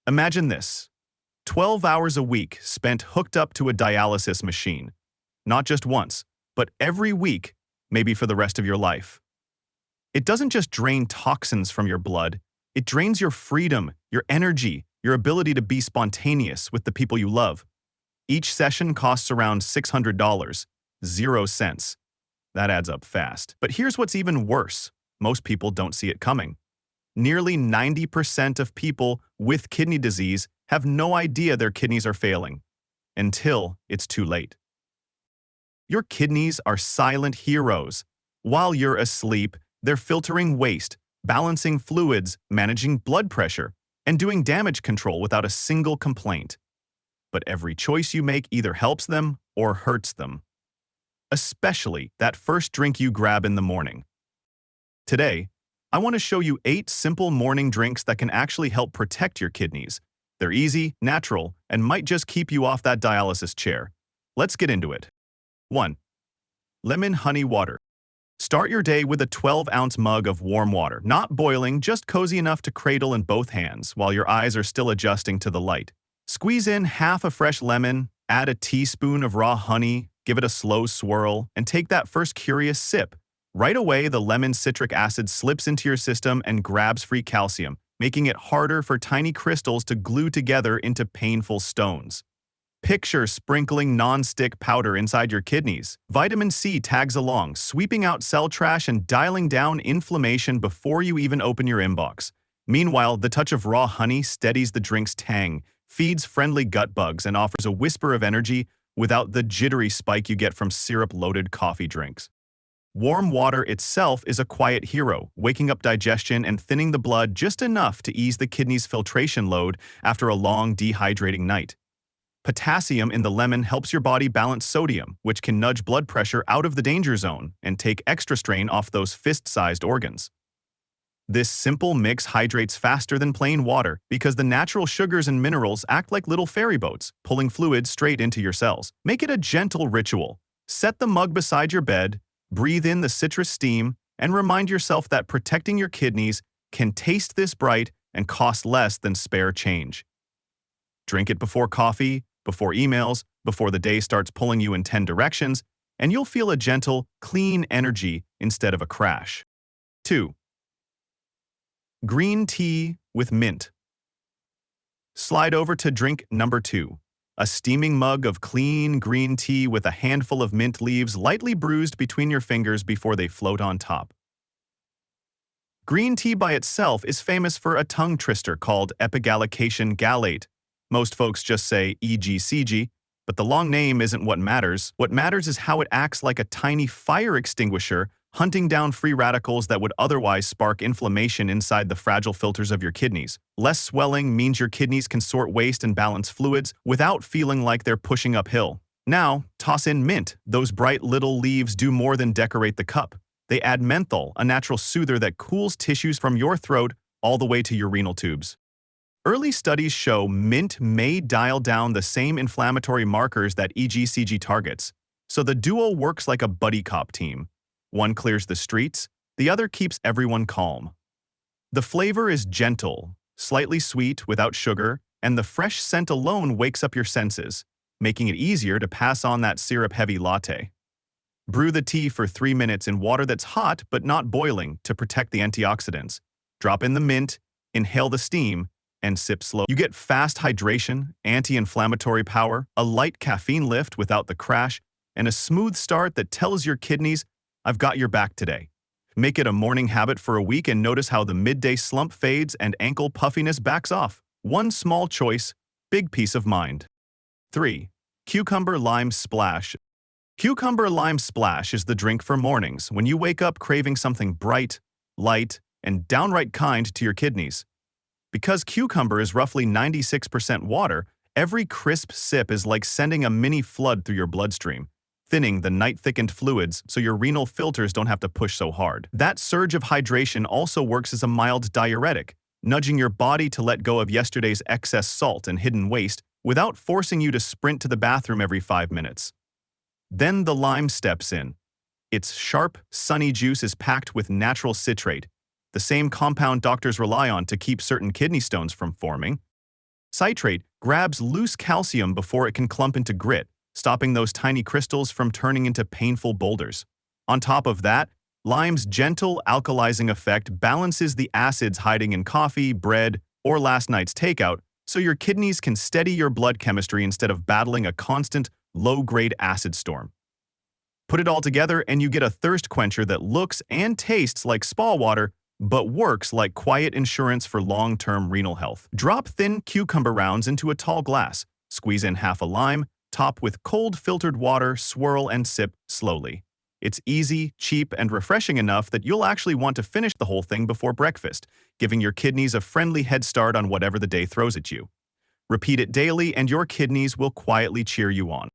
Imagine this: 12 hours a week spent hooked up to a dialysis machine. Not just once, but every week, maybe for the rest of your life. It doesn't just drain toxins from your blood, it drains your freedom, your energy, your ability to be spontaneous with the people you love. Each session costs around $600, 0 cents. That adds up fast. But here's what's even worse: most people don't see it coming. Nearly 90% of people with kidney disease have no idea their kidneys are failing until it's too late. Your kidneys are silent heroes. While you're asleep, they're filtering waste, balancing fluids, managing blood pressure, and doing damage control without a single complaint. But every choice you make either helps them or hurts them. Especially that first drink you grab in the morning. Today, I want to show you 8 simple morning drinks that can actually help protect your kidneys. They're easy, natural, and might just keep you off that dialysis chair. Let's get into it. 1. Lemon honey water. Start your day with a 12-ounce mug of warm water, not boiling, just cozy enough to cradle in both hands while your eyes are still adjusting to the light. Squeeze in half a fresh lemon, add a teaspoon of raw honey, give it a slow swirl, and take that first curious sip. Right away, the lemon's citric acid slips into your system and grabs free calcium, making it harder for tiny crystals to glue together into painful stones. Picture sprinkling non-stick powder inside your kidneys. Vitamin C tags along, sweeping out cell trash and dialing down inflammation before you even open your inbox. Meanwhile, the touch of raw honey steadies the drink's tang, feeds friendly gut bugs, and offers a whisper of energy without the jittery spike you get from syrup-loaded coffee drinks. Warm water itself is a quiet hero, waking up digestion and thinning the blood just enough to ease the kidney's filtration load after a long, dehydrating night. Potassium in the lemon helps your body balance sodium, which can nudge blood pressure out of the danger zone and take extra strain off those fist-sized organs. This simple mix hydrates faster than plain water because the natural sugars and minerals act like little ferry boats, pulling fluids straight into your cells. Make it a gentle ritual. Set the mug beside your bed, breathe in the citrus steam, and remind yourself that protecting your kidneys can taste this bright and cost less than spare change. Drink it before coffee, before emails, before the day starts pulling you in 10 directions, and you'll feel a gentle, clean energy instead of a crash. 2. Green tea with mint. Slide over to drink number 2. A steaming mug of clean green tea with a handful of mint leaves lightly bruised between your fingers before they float on top. Green tea by itself is famous for a tongue twister called epigallocatine gallate. Most folks just say EGCG, but the long name isn't what matters. What matters is how it acts like a tiny fire extinguisher, hunting down free radicals that would otherwise spark inflammation inside the fragile filters of your kidneys. Less swelling means your kidneys can sort waste and balance fluids without feeling like they're pushing uphill. Now, toss in mint. Those bright little leaves do more than decorate the cup. They add menthol, a natural soother that cools tissues from your throat all the way to your renal tubes. Early studies show mint may dial down the same inflammatory markers that EGCG targets, so the duo works like a buddy cop team. One clears the streets, the other keeps everyone calm. The flavor is gentle, slightly sweet without sugar, and the fresh scent alone wakes up your senses, making it easier to pass on that syrup-heavy latte. Brew the tea for 3 minutes in water that's hot but not boiling to protect the antioxidants. Drop in the mint, inhale the steam, and sip slow. You get fast hydration, anti-inflammatory power, a light caffeine lift without the crash, and a smooth start that tells your kidneys, "I've got your back today." Make it a morning habit for a week and notice how the midday slump fades and ankle puffiness backs off. One small choice, big peace of mind. 3. Cucumber Lime Splash. Cucumber Lime Splash is the drink for mornings when you wake up craving something bright, light, and downright kind to your kidneys. Because cucumber is roughly 96% water, every crisp sip is like sending a mini flood through your bloodstream, thinning the night-thickened fluids so your renal filters don't have to push so hard. That surge of hydration also works as a mild diuretic, nudging your body to let go of yesterday's excess salt and hidden waste without forcing you to sprint to the bathroom every 5 minutes. Then the lime steps in. Its sharp, sunny juice is packed with natural citrate, the same compound doctors rely on to keep certain kidney stones from forming. Citrate grabs loose calcium before it can clump into grit, stopping those tiny crystals from turning into painful boulders. On top of that, lime's gentle alkalizing effect balances the acids hiding in coffee, bread, or last night's takeout, so your kidneys can steady your blood chemistry instead of battling a constant, low-grade acid storm. Put it all together and you get a thirst quencher that looks and tastes like spa water, but works like quiet insurance for long-term renal health. Drop thin cucumber rounds into a tall glass, squeeze in half a lime, top with cold filtered water, swirl and sip slowly. It's easy, cheap, and refreshing enough that you'll actually want to finish the whole thing before breakfast, giving your kidneys a friendly head start on whatever the day throws at you. Repeat it daily and your kidneys will quietly cheer you on.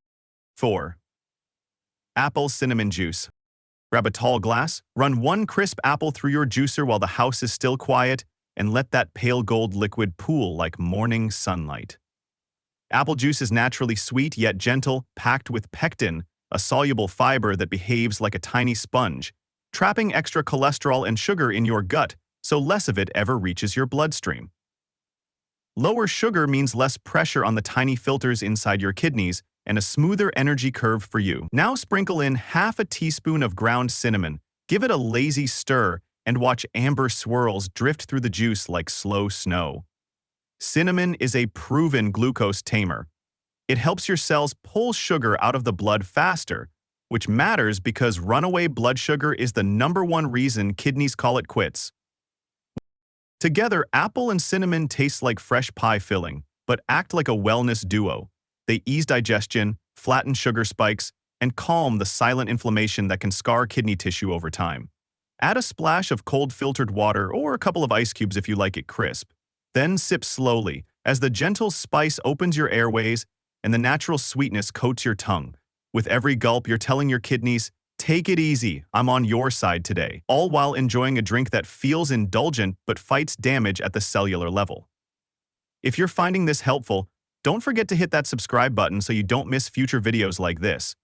4. Apple cinnamon juice. Grab a tall glass, run one crisp apple through your juicer while the house is still quiet, and let that pale gold liquid pool like morning sunlight. Apple juice is naturally sweet yet gentle, packed with pectin, a soluble fiber that behaves like a tiny sponge, trapping extra cholesterol and sugar in your gut so less of it ever reaches your bloodstream. Lower sugar means less pressure on the tiny filters inside your kidneys and a smoother energy curve for you. Now sprinkle in half a teaspoon of ground cinnamon, give it a lazy stir, and watch amber swirls drift through the juice like slow snow. Cinnamon is a proven glucose tamer. It helps your cells pull sugar out of the blood faster, which matters because runaway blood sugar is the #1 reason kidneys call it quits. Together, apple and cinnamon taste like fresh pie filling, but act like a wellness duo. They ease digestion, flatten sugar spikes, and calm the silent inflammation that can scar kidney tissue over time. Add a splash of cold filtered water or a couple of ice cubes if you like it crisp. Then sip slowly as the gentle spice opens your airways and the natural sweetness coats your tongue. With every gulp, you're telling your kidneys, take it easy, I'm on your side today, all while enjoying a drink that feels indulgent but fights damage at the cellular level. If you're finding this helpful, don't forget to hit that subscribe button so you don't miss future videos like this.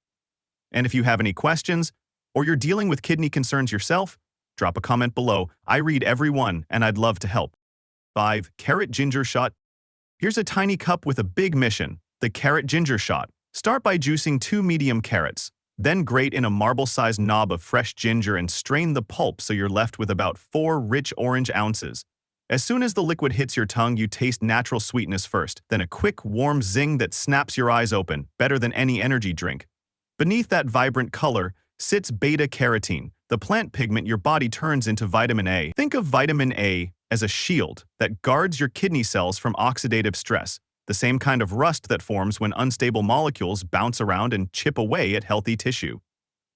And if you have any questions, or you're dealing with kidney concerns yourself, drop a comment below. I read every one, and I'd love to help. 5. Carrot ginger shot. Here's a tiny cup with a big mission, the carrot ginger shot. Start by juicing 2 medium carrots. Then grate in a marble-sized knob of fresh ginger and strain the pulp so you're left with about 4 rich orange ounces. As soon as the liquid hits your tongue, you taste natural sweetness first, then a quick, warm zing that snaps your eyes open, better than any energy drink. Beneath that vibrant color sits beta-carotene, the plant pigment your body turns into vitamin A. Think of vitamin A as a shield that guards your kidney cells from oxidative stress, the same kind of rust that forms when unstable molecules bounce around and chip away at healthy tissue.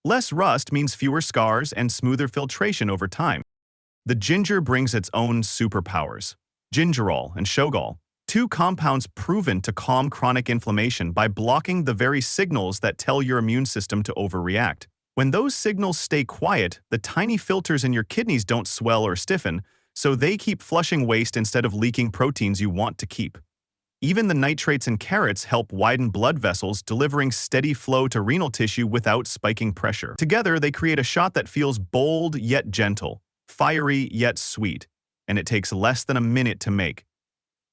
Less rust means fewer scars and smoother filtration over time. The ginger brings its own superpowers. Gingerol and Shogal, 2 compounds proven to calm chronic inflammation by blocking the very signals that tell your immune system to overreact. When those signals stay quiet, the tiny filters in your kidneys don't swell or stiffen, so they keep flushing waste instead of leaking proteins you want to keep. Even the nitrates in carrots help widen blood vessels, delivering steady flow to renal tissue without spiking pressure. Together, they create a shot that feels bold yet gentle, fiery yet sweet, and it takes less than a minute to make.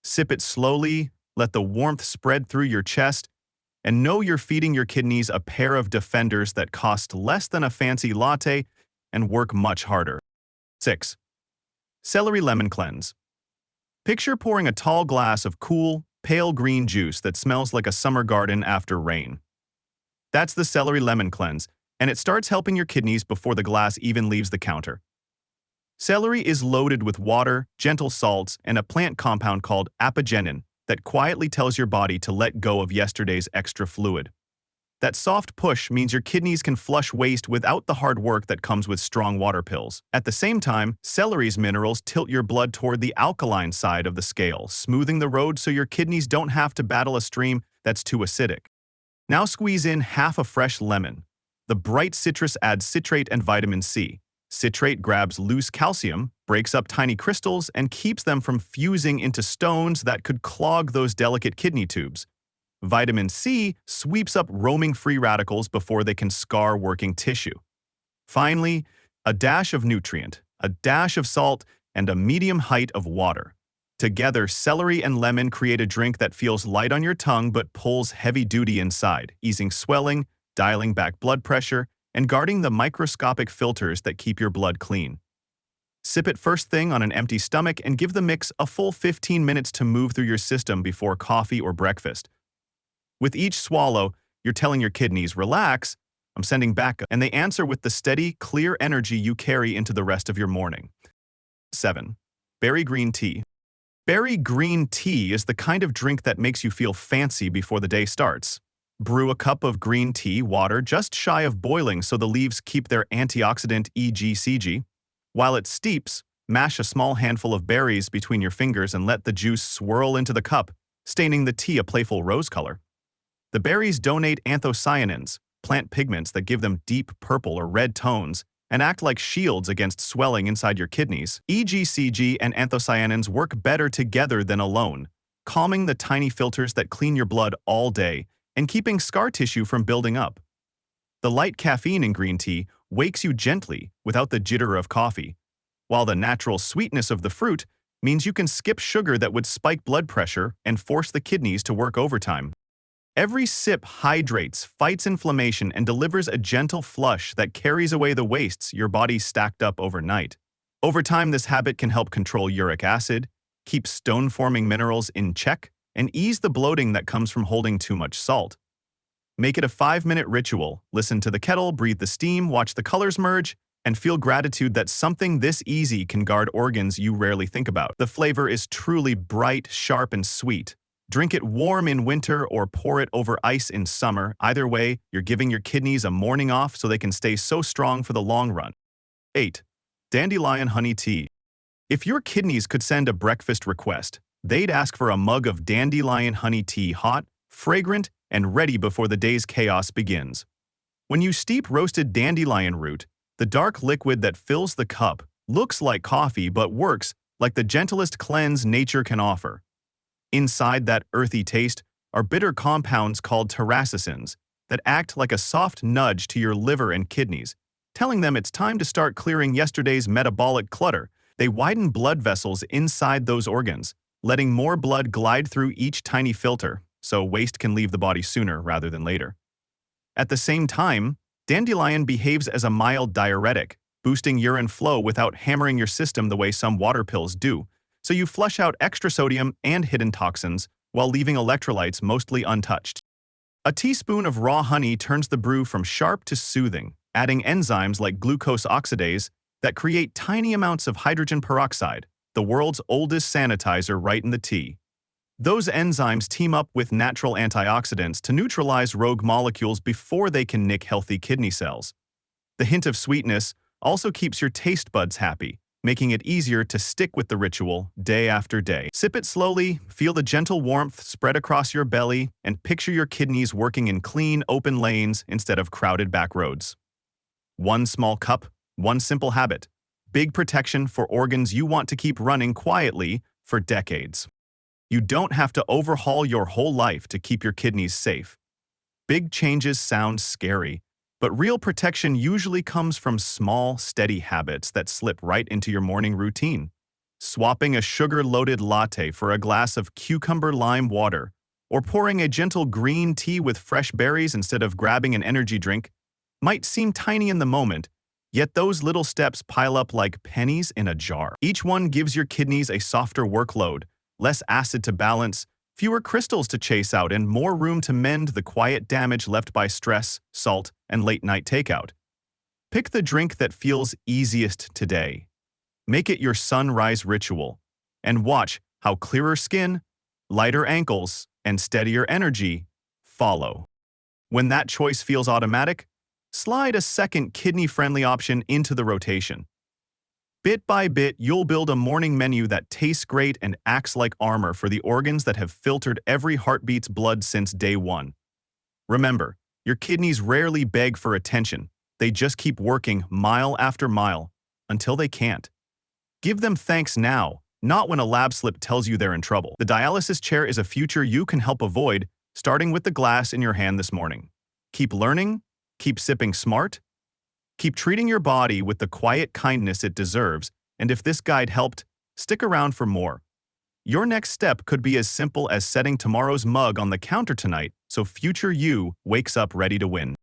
Sip it slowly, let the warmth spread through your chest, and know you're feeding your kidneys a pair of defenders that cost less than a fancy latte and work much harder. 6. Celery lemon cleanse. Picture pouring a tall glass of cool, pale green juice that smells like a summer garden after rain. That's the celery lemon cleanse, and it starts helping your kidneys before the glass even leaves the counter. Celery is loaded with water, gentle salts, and a plant compound called apigenin that quietly tells your body to let go of yesterday's extra fluid. That soft push means your kidneys can flush waste without the hard work that comes with strong water pills. At the same time, celery's minerals tilt your blood toward the alkaline side of the scale, smoothing the road so your kidneys don't have to battle a stream that's too acidic. Now squeeze in half a fresh lemon. The bright citrus adds citrate and vitamin C. Citrate grabs loose calcium, breaks up tiny crystals, and keeps them from fusing into stones that could clog those delicate kidney tubes. Vitamin C sweeps up roaming free radicals before they can scar working tissue. Finally, a dash of nutrient, a dash of salt, and a medium height of water. Together, celery and lemon create a drink that feels light on your tongue but pulls heavy-duty inside, easing swelling, dialing back blood pressure, and guarding the microscopic filters that keep your blood clean. Sip it first thing on an empty stomach and give the mix a full 15 minutes to move through your system before coffee or breakfast. With each swallow, you're telling your kidneys, relax, I'm sending back, and they answer with the steady, clear energy you carry into the rest of your morning. 7. Berry green tea. Berry green tea is the kind of drink that makes you feel fancy before the day starts. Brew a cup of green tea water just shy of boiling so the leaves keep their antioxidant EGCG. While it steeps, mash a small handful of berries between your fingers and let the juice swirl into the cup, staining the tea a playful rose color. The berries donate anthocyanins, plant pigments that give them deep purple or red tones, and act like shields against swelling inside your kidneys. EGCG and anthocyanins work better together than alone, calming the tiny filters that clean your blood all day and keeping scar tissue from building up. The light caffeine in green tea wakes you gently without the jitter of coffee, while the natural sweetness of the fruit means you can skip sugar that would spike blood pressure and force the kidneys to work overtime. Every sip hydrates, fights inflammation, and delivers a gentle flush that carries away the wastes your body stacked up overnight. Over time, this habit can help control uric acid, keep stone-forming minerals in check, and ease the bloating that comes from holding too much salt. Make it a 5-minute ritual. Listen to the kettle, breathe the steam, watch the colors merge, and feel gratitude that something this easy can guard organs you rarely think about. The flavor is truly bright, sharp, and sweet. Drink it warm in winter or pour it over ice in summer. Either way, you're giving your kidneys a morning off so they can stay so strong for the long run. 8. Dandelion honey tea. If your kidneys could send a breakfast request, they'd ask for a mug of dandelion honey tea, hot, fragrant, and ready before the day's chaos begins. When you steep roasted dandelion root, the dark liquid that fills the cup looks like coffee but works like the gentlest cleanse nature can offer. Inside that earthy taste are bitter compounds called terracicins that act like a soft nudge to your liver and kidneys, telling them it's time to start clearing yesterday's metabolic clutter. They widen blood vessels inside those organs, letting more blood glide through each tiny filter, so waste can leave the body sooner rather than later. At the same time, dandelion behaves as a mild diuretic, boosting urine flow without hammering your system the way some water pills do, so you flush out extra sodium and hidden toxins while leaving electrolytes mostly untouched. A teaspoon of raw honey turns the brew from sharp to soothing, adding enzymes like glucose oxidase that create tiny amounts of hydrogen peroxide, the world's oldest sanitizer, right in the tea. Those enzymes team up with natural antioxidants to neutralize rogue molecules before they can nick healthy kidney cells. The hint of sweetness also keeps your taste buds happy, making it easier to stick with the ritual day after day. Sip it slowly, feel the gentle warmth spread across your belly, and picture your kidneys working in clean, open lanes instead of crowded back roads. One small cup, one simple habit. Big protection for organs you want to keep running quietly for decades. You don't have to overhaul your whole life to keep your kidneys safe. Big changes sound scary, but real protection usually comes from small, steady habits that slip right into your morning routine. Swapping a sugar-loaded latte for a glass of cucumber-lime water, or pouring a gentle green tea with fresh berries instead of grabbing an energy drink, might seem tiny in the moment, yet those little steps pile up like pennies in a jar. Each one gives your kidneys a softer workload, less acid to balance, fewer crystals to chase out, and more room to mend the quiet damage left by stress, salt, and late-night takeout. Pick the drink that feels easiest today. Make it your sunrise ritual, and watch how clearer skin, lighter ankles, and steadier energy follow. When that choice feels automatic, slide a second kidney-friendly option into the rotation. Bit by bit, you'll build a morning menu that tastes great and acts like armor for the organs that have filtered every heartbeat's blood since day one. Remember, your kidneys rarely beg for attention. They just keep working mile after mile until they can't. Give them thanks now, not when a lab slip tells you they're in trouble. The dialysis chair is a future you can help avoid, starting with the glass in your hand this morning. Keep learning, keep sipping smart, keep treating your body with the quiet kindness it deserves, and if this guide helped, stick around for more. Your next step could be as simple as setting tomorrow's mug on the counter tonight so future you wakes up ready to win.